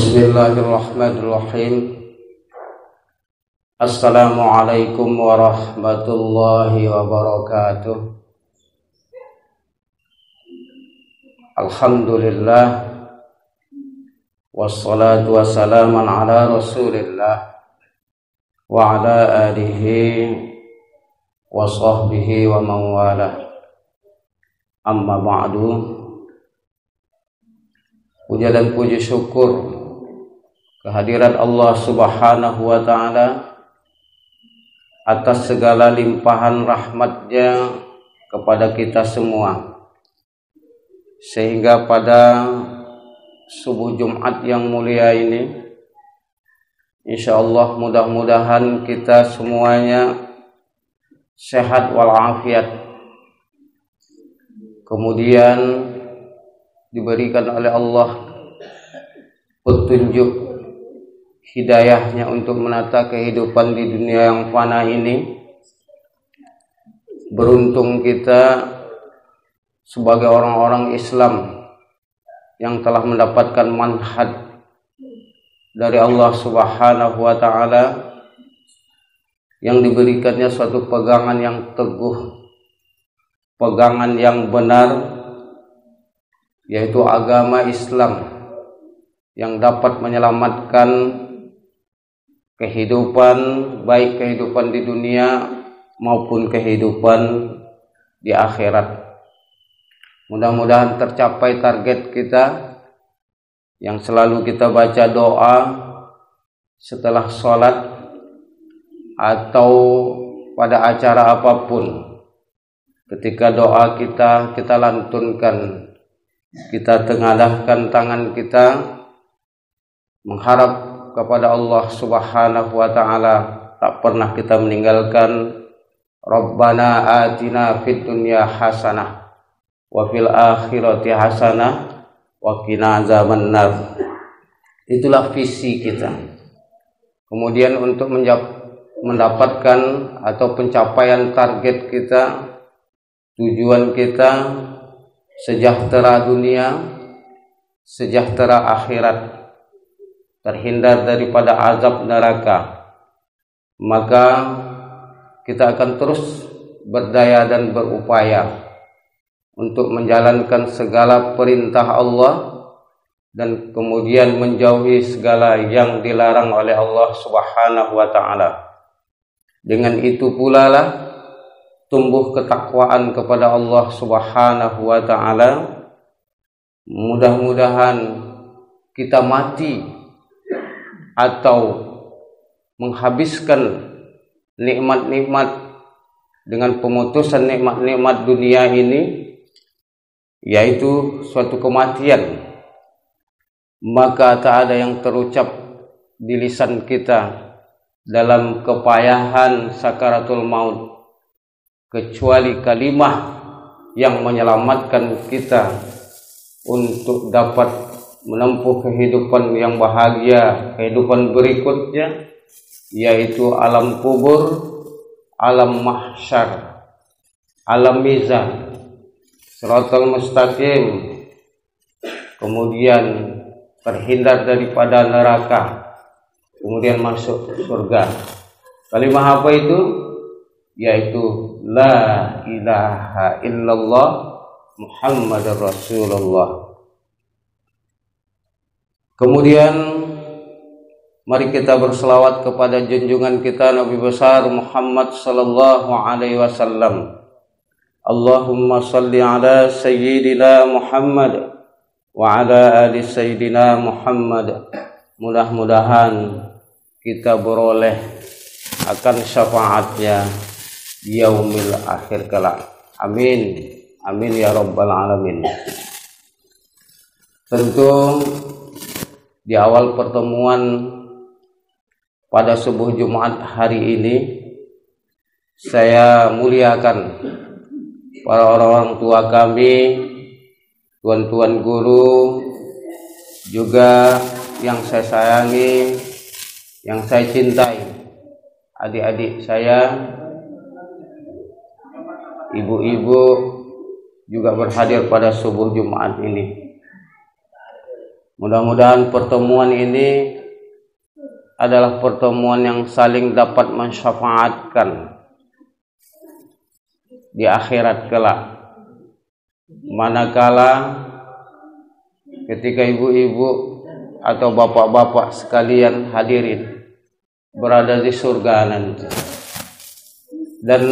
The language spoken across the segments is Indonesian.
Bismillahirrahmanirrahim. Assalamualaikum warahmatullahi wabarakatuh. Alhamdulillah, wassalatu wassalamu ala rasulillah wa ala alihi wa sahbihi wa man walah. Amma ba'du. Puja dan puji syukur kehadirat Allah Subhanahu wa ta'ala atas segala limpahan rahmatnya kepada kita semua, sehingga pada subuh Jumat yang mulia ini insyaallah mudah-mudahan kita semuanya sehat walafiat, kemudian diberikan oleh Allah petunjuk hidayahnya untuk menata kehidupan di dunia yang fana ini. Beruntung kita sebagai orang-orang Islam yang telah mendapatkan manhaj dari Allah Subhanahu wa ta'ala, yang diberikannya suatu pegangan yang teguh, pegangan yang benar, yaitu agama Islam yang dapat menyelamatkan kehidupan, baik kehidupan di dunia maupun kehidupan di akhirat. Mudah-mudahan tercapai target kita yang selalu kita baca doa setelah sholat atau pada acara apapun. Ketika doa kita lantunkan, kita tengadahkan tangan kita mengharap kepada Allah Subhanahu wa ta'ala. Tak pernah kita meninggalkan Rabbana atina fid dunya hasanah wa fil akhirati hasanah wa qina azabannar. Itulah visi kita. Kemudian untuk mendapatkan atau pencapaian target kita, tujuan kita sejahtera dunia, sejahtera akhirat, terhindar daripada azab neraka, maka kita akan terus berdaya dan berupaya untuk menjalankan segala perintah Allah dan kemudian menjauhi segala yang dilarang oleh Allah Subhanahu wa ta'ala. Dengan itu pula lah tumbuh ketakwaan kepada Allah Subhanahu wa ta'ala. Mudah-mudahan kita mati atau menghabiskan nikmat-nikmat dengan pemutusan nikmat-nikmat dunia ini, yaitu suatu kematian, maka tak ada yang terucap di lisan kita dalam kepayahan sakaratul maut kecuali kalimah yang menyelamatkan kita untuk dapat menempuh kehidupan yang bahagia, kehidupan berikutnya, yaitu alam kubur, alam mahsyar, alam mizan, siratal mustaqim, kemudian terhindar daripada neraka, kemudian masuk surga. Kalimah apa itu? Yaitu la ilaha illallah Muhammadur Rasulullah. Kemudian mari kita berselawat kepada junjungan kita Nabi besar Muhammad sallallahu alaihi wasallam. Allahumma salli ala sayyidina Muhammad wa ala ali sayyidina Muhammad. Mudah-mudahan kita beroleh akan syafaatnya di yaumil akhir kelak. Amin. Amin ya rabbal alamin. Tentu di awal pertemuan pada subuh Jumat hari ini, saya muliakan para orang tua kami, tuan-tuan guru, juga yang saya sayangi, yang saya cintai, adik-adik saya, ibu-ibu juga berhadir pada subuh Jumat ini. Mudah-mudahan pertemuan ini adalah pertemuan yang saling dapat mensyafaatkan di akhirat kelak. Manakala ketika ibu-ibu atau bapak-bapak sekalian hadirin berada di surga nanti. Dan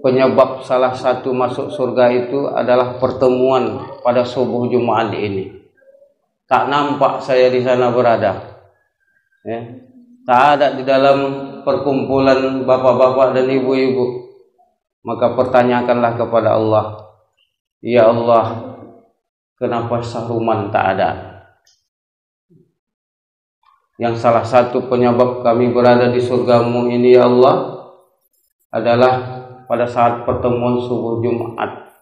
penyebab salah satu masuk surga itu adalah pertemuan pada subuh Jumat ini. Tak nampak saya di sana berada. Ya. Tak ada di dalam perkumpulan bapak-bapak dan ibu-ibu. Maka pertanyakanlah kepada Allah, ya Allah, kenapa Saruman tak ada? Yang salah satu penyebab kami berada di surgamu ini ya Allah adalah pada saat pertemuan subuh Jumat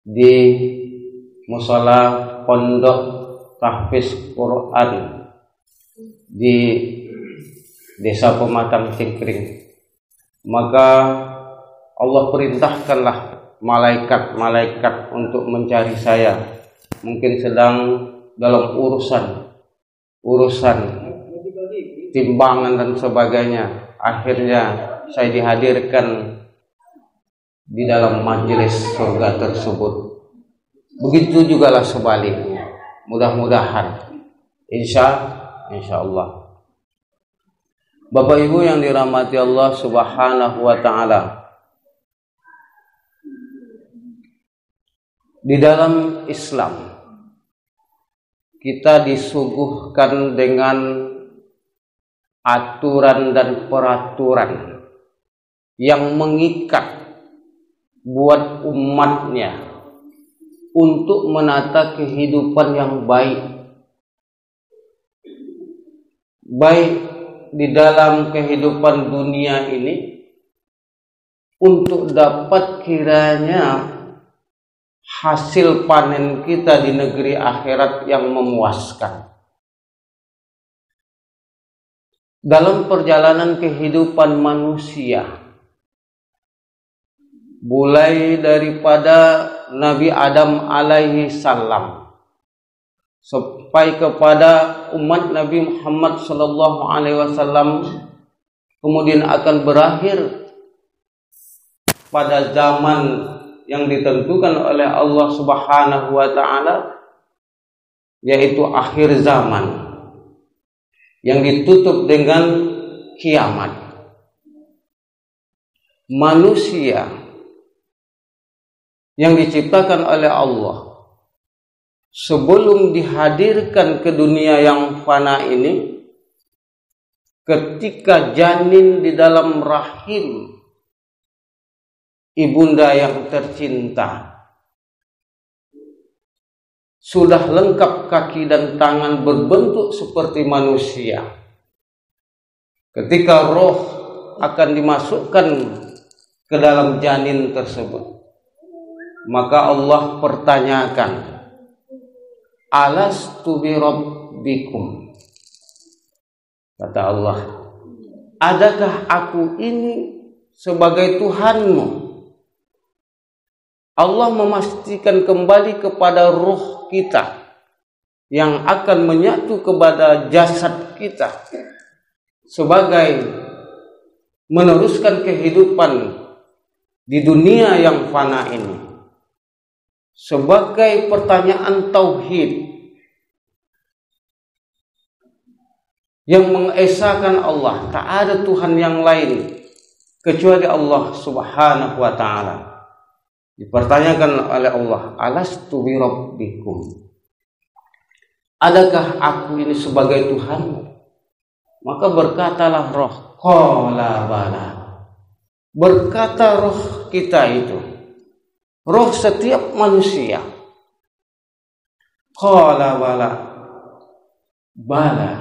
di musola pondok tahfiz Quran di desa Pematang Cingkring. Maka Allah perintahkanlah malaikat-malaikat untuk mencari saya. Mungkin sedang dalam urusan timbangan dan sebagainya. Akhirnya saya dihadirkan di dalam majelis surga tersebut. Begitu jugalah sebaliknya. Mudah-mudahan insya Allah. Bapak Ibu yang dirahmati Allah Subhanahu wa taala, di dalam Islam kita disuguhkan dengan aturan dan peraturan yang mengikat buat umatnya untuk menata kehidupan yang baik di dalam kehidupan dunia ini untuk dapat kiranya hasil panen kita di negeri akhirat yang memuaskan. Dalam perjalanan kehidupan manusia, mulai daripada Nabi Adam alaihi salam sampai kepada umat Nabi Muhammad sallallahu alaihi wasallam, kemudian akan berakhir pada zaman yang ditentukan oleh Allah Subhanahu wa taala, yaitu akhir zaman yang ditutup dengan kiamat. Manusia yang diciptakan oleh Allah sebelum dihadirkan ke dunia yang fana ini, ketika janin di dalam rahim ibunda yang tercinta sudah lengkap kaki dan tangan berbentuk seperti manusia. Ketika roh akan dimasukkan ke dalam janin tersebut, maka Allah pertanyakan, alastu bi rabbikum? Kata Allah, adakah aku ini sebagai Tuhanmu? Allah memastikan kembali kepada ruh kita yang akan menyatu kepada jasad kita sebagai meneruskan kehidupan di dunia yang fana ini. Sebagai pertanyaan tauhid yang mengesahkan Allah, tak ada Tuhan yang lain kecuali Allah Subhanahu wa taala. Dipertanyakan oleh Allah, alastu bi rabbikum? Adakah aku ini sebagai Tuhanmu? Maka berkatalah roh, qala bala. Berkata roh kita itu, roh setiap manusia, qala bala. Bala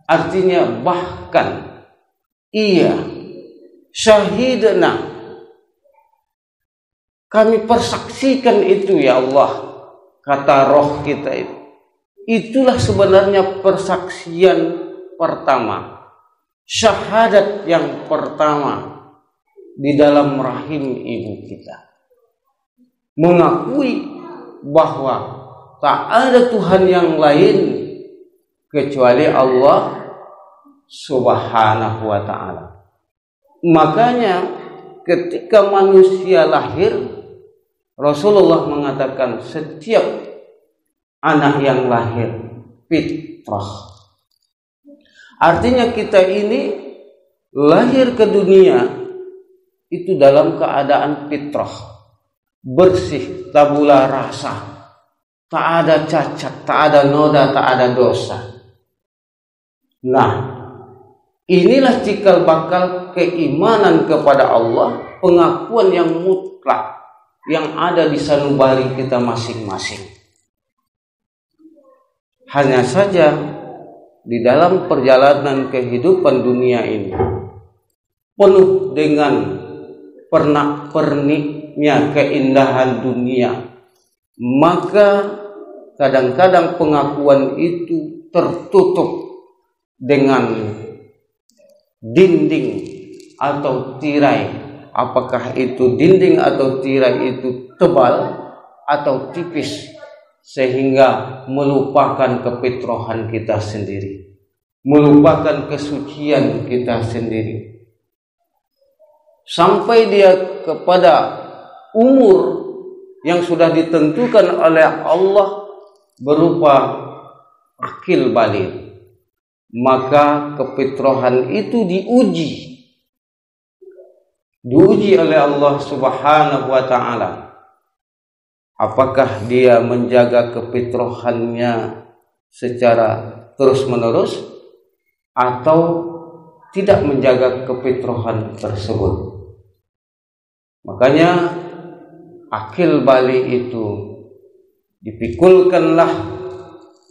artinya bahkan, iya, syahidna, kami persaksikan itu ya Allah, kata roh kita itu. Itulah sebenarnya persaksian pertama, syahadat yang pertama di dalam rahim ibu kita. Mengakui bahwa tak ada Tuhan yang lain kecuali Allah Subhanahu wa ta'ala. Makanya ketika manusia lahir, Rasulullah mengatakan setiap anak yang lahir fitrah. Artinya kita ini lahir ke dunia itu dalam keadaan fitrah, bersih, tabula rasa, tak ada cacat, tak ada noda, tak ada dosa. Nah, inilah cikal bakal keimanan kepada Allah, pengakuan yang mutlak yang ada di sanubari kita masing-masing. Hanya saja di dalam perjalanan kehidupan dunia ini penuh dengan pernak-perniknya keindahan dunia, maka kadang-kadang pengakuan itu tertutup dengan dinding atau tirai. Apakah itu dinding atau tirai itu tebal atau tipis, sehingga melupakan kefitrahan kita sendiri, melupakan kesucian kita sendiri, sampai dia kepada umur yang sudah ditentukan oleh Allah berupa akil balik. Maka kefitrahan itu diuji oleh Allah Subhanahu wa ta'ala. Apakah dia menjaga kefitrahannya secara terus-menerus atau tidak menjaga kefitrahan tersebut. Makanya akil balik itu dipikulkanlah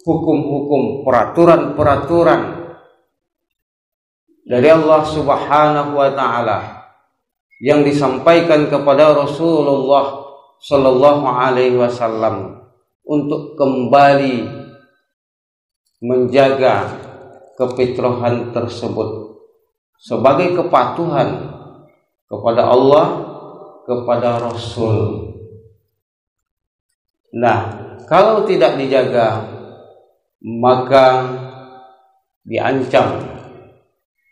hukum-hukum, peraturan-peraturan dari Allah Subhanahu wa ta'ala yang disampaikan kepada Rasulullah Sallallahu Alaihi Wasallam untuk kembali menjaga kefitrahan tersebut sebagai kepatuhan kepada Allah, kepada Rasul. Nah, kalau tidak dijaga, maka diancam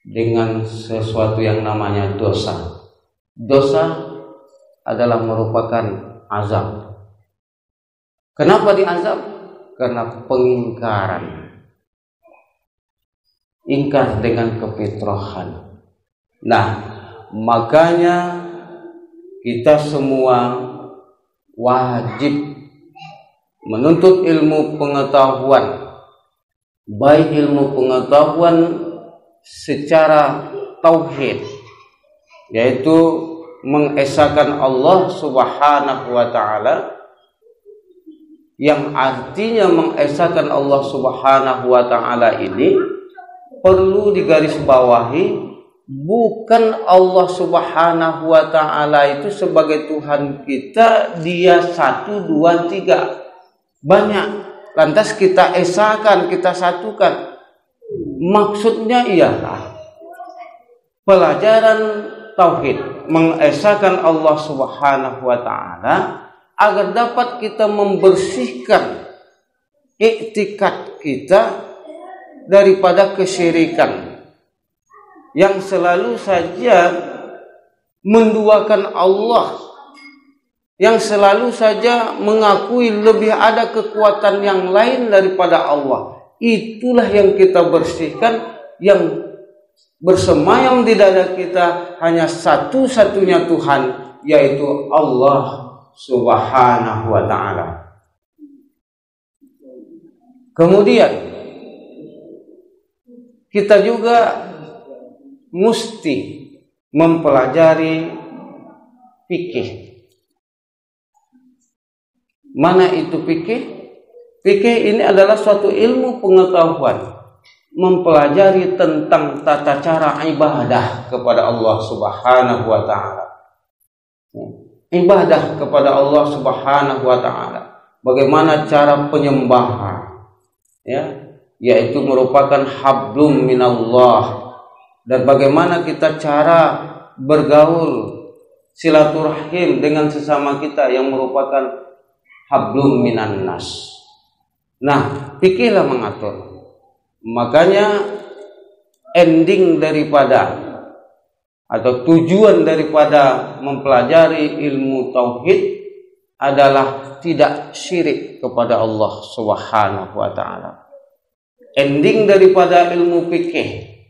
dengan sesuatu yang namanya dosa. Dosa adalah merupakan azab. Kenapa diazab? Karena pengingkaran. Ingkar dengan kefitrahan. Nah, makanya kita semua wajib menuntut ilmu pengetahuan, baik ilmu pengetahuan secara tauhid, yaitu mengesahkan Allah Subhanahu wa ta'ala, yang artinya mengesahkan Allah Subhanahu wa ta'ala ini perlu digarisbawahi, bukan Allah Subhanahu wa ta'ala itu sebagai Tuhan kita dia 1, 2, 3 banyak, lantas kita esahkan, kita satukan. Maksudnya ialah pelajaran tauhid, mengesahkan Allah Subhanahu wa ta'ala agar dapat kita membersihkan iktikad kita daripada kesyirikan yang selalu saja menduakan Allah, yang selalu saja mengakui lebih ada kekuatan yang lain daripada Allah. Itulah yang kita bersihkan, yang bersemayam di dada kita hanya satu-satunya Tuhan, yaitu Allah Subhanahu wa ta'ala. Kemudian kita juga mesti mempelajari fikih. Mana itu fikih? Fikih ini adalah suatu ilmu pengetahuan, mempelajari tentang tata cara ibadah kepada Allah Subhanahu wa ta'ala. Ibadah kepada Allah Subhanahu wa ta'ala, bagaimana cara penyembahan, yaitu merupakan hablum minallah, dan bagaimana kita cara bergaul silaturahim dengan sesama kita yang merupakan hablum minan nas. Nah, fikihlah mengatur. Makanya ending daripada atau tujuan daripada mempelajari ilmu tauhid adalah tidak syirik kepada Allah Subhanahu wa taala. Ending daripada ilmu fikih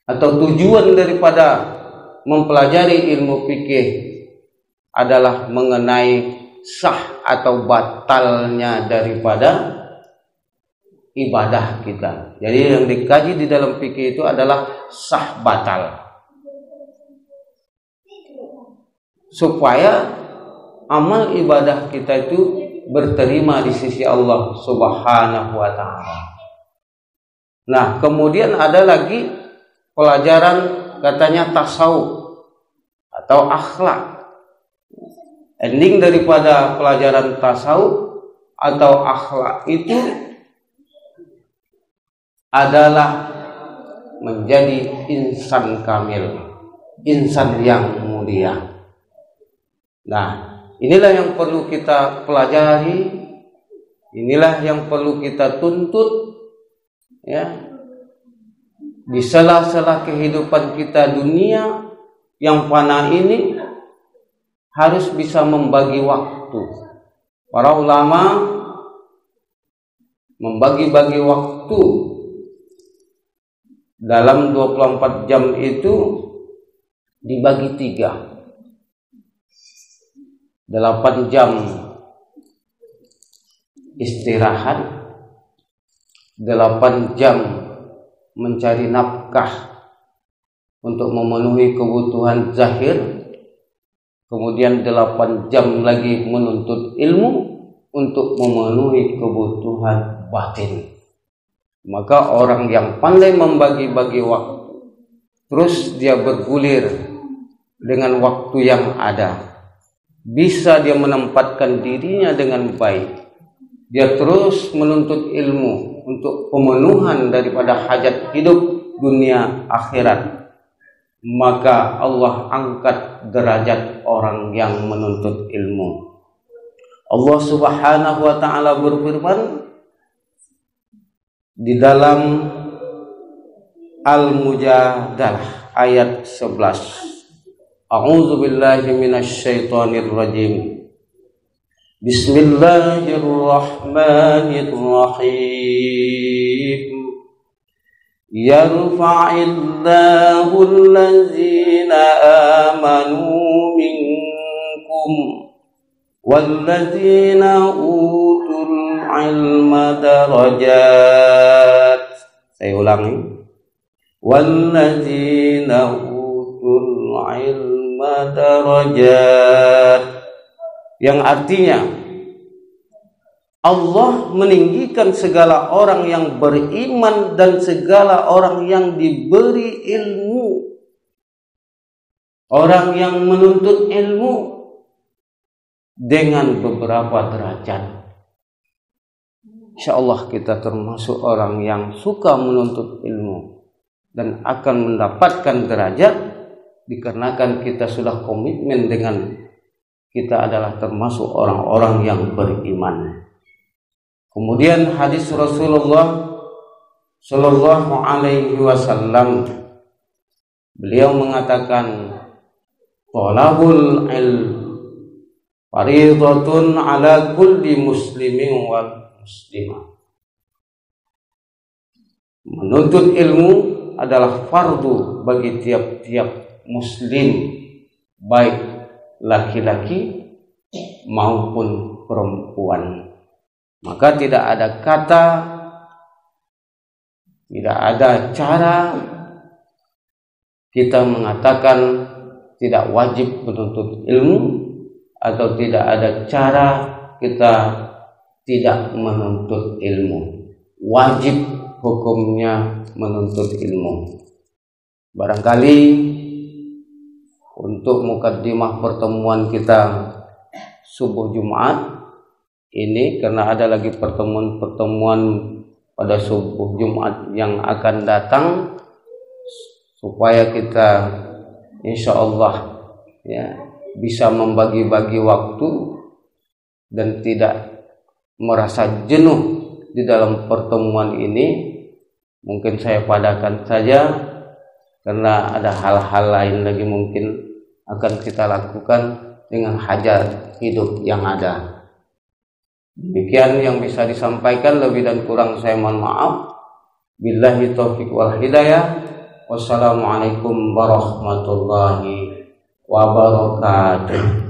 atau tujuan daripada mempelajari ilmu fikih adalah mengenai sah atau batalnya daripada ibadah kita. Jadi yang dikaji di dalam fikih itu adalah sah batal, supaya amal ibadah kita itu berterima di sisi Allah Subhanahu wa taala. Nah, kemudian ada lagi pelajaran katanya tasawuf atau akhlak. Ending daripada pelajaran tasawuf atau akhlak itu adalah menjadi insan kamil, insan yang mulia. Nah, inilah yang perlu kita pelajari, inilah yang perlu kita tuntut, ya, di sela-sela kehidupan kita dunia yang fana ini. Harus bisa membagi waktu. Para ulama membagi-bagi waktu dalam 24 jam itu dibagi 3. 8 jam istirahat, 8 jam mencari nafkah untuk memenuhi kebutuhan zahir, kemudian 8 jam lagi menuntut ilmu untuk memenuhi kebutuhan batin. Maka orang yang pandai membagi-bagi waktu, terus dia bergulir dengan waktu yang ada, bisa dia menempatkan dirinya dengan baik, dia terus menuntut ilmu untuk pemenuhan daripada hajat hidup dunia akhirat, maka Allah angkat derajat orang yang menuntut ilmu. Allah Subhanahu wa taala berfirman di dalam Al-Mujadalah ayat 11. A'udzu billahi minasyaitonir rajim. Bismillahirrahmanirrahim. Yarfa'illahu allazina amanu minkum wallazina utul ilma darajat. Saya ulangi. Wallazina utul ilma darajat. Yang artinya Allah meninggikan segala orang yang beriman dan segala orang yang diberi ilmu. Orang yang menuntut ilmu dengan beberapa derajat. Insyaallah kita termasuk orang yang suka menuntut ilmu dan akan mendapatkan derajat dikarenakan kita sudah komitmen dengan kita adalah termasuk orang-orang yang beriman. Kemudian hadis Rasulullah Sallallahu Alaihi Wasallam, beliau mengatakan, "Thalabul ilm fariidatun ala kulli muslimin wal muslimah." Menuntut ilmu adalah fardu bagi tiap-tiap muslim, baik laki-laki maupun perempuan. Maka tidak ada kata, tidak ada cara kita mengatakan tidak wajib menuntut ilmu, atau tidak ada cara kita tidak menuntut ilmu. Wajib hukumnya menuntut ilmu. Barangkali untuk mukaddimah pertemuan kita subuh Jumat ini, karena ada lagi pertemuan-pertemuan pada subuh Jumat yang akan datang, supaya kita insya Allah ya bisa membagi-bagi waktu dan tidak merasa jenuh di dalam pertemuan ini, mungkin saya padakan saja karena ada hal-hal lain lagi mungkin akan kita lakukan dengan hajat hidup yang ada. Demikian yang bisa disampaikan, lebih dan kurang saya mohon maaf. Billahi taufiq wal hidayah. Wassalamualaikum warahmatullahi wabarakatuh.